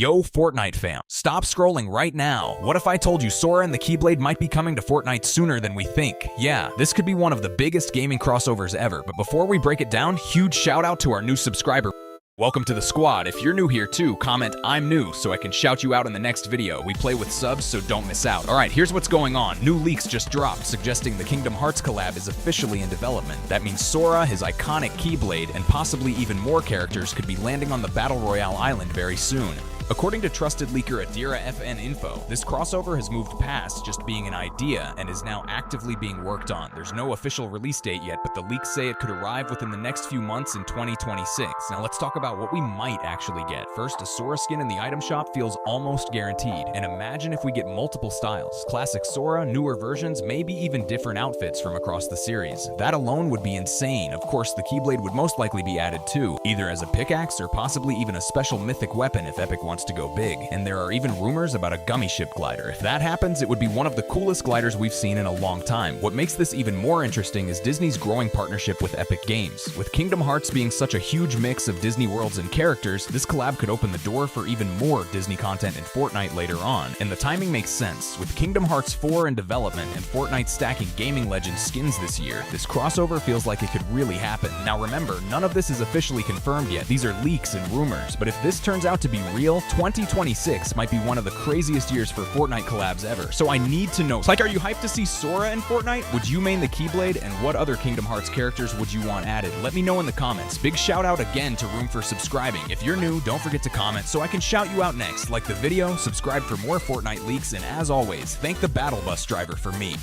Yo, Fortnite fam, stop scrolling right now. What if I told you Sora and the Keyblade might be coming to Fortnite sooner than we think? Yeah, this could be one of the biggest gaming crossovers ever, but before we break it down, huge shout out to our new subscriber. Welcome to the squad. If you're new here too, comment "I'm new" so I can shout you out in the next video. We play with subs, so don't miss out. Alright, here's what's going on. New leaks just dropped, suggesting the Kingdom Hearts collab is officially in development. That means Sora, his iconic Keyblade, and possibly even more characters could be landing on the Battle Royale island very soon. According to trusted leaker Adira FN Info, this crossover has moved past just being an idea and is now actively being worked on. There's no official release date yet, but the leaks say it could arrive within the next few months in 2026. Now let's talk about what we might actually get. First, a Sora skin in the item shop feels almost guaranteed. And imagine if we get multiple styles. Classic Sora, newer versions, maybe even different outfits from across the series. That alone would be insane. Of course, the Keyblade would most likely be added too, either as a pickaxe or possibly even a special mythic weapon if Epic wants to go big. And there are even rumors about a gummy ship glider. If that happens, it would be one of the coolest gliders we've seen in a long time. What makes this even more interesting is Disney's growing partnership with Epic Games. With Kingdom Hearts being such a huge mix of Disney worlds and characters, this collab could open the door for even more Disney content in Fortnite later on. And the timing makes sense. With Kingdom Hearts 4 in development and Fortnite stacking gaming legend skins this year, this crossover feels like it could really happen. Now remember, none of this is officially confirmed yet. These are leaks and rumors. But if this turns out to be real, 2026 might be one of the craziest years for Fortnite collabs ever. So I need to know, are you hyped to see Sora in Fortnite? Would you main the Keyblade? And what other Kingdom Hearts characters would you want added? Let me know in the comments. Big shout out again to Room for subscribing. If you're new, don't forget to comment so I can shout you out next. Like the video, subscribe for more Fortnite leaks, and as always, thank the Battle Bus driver for me.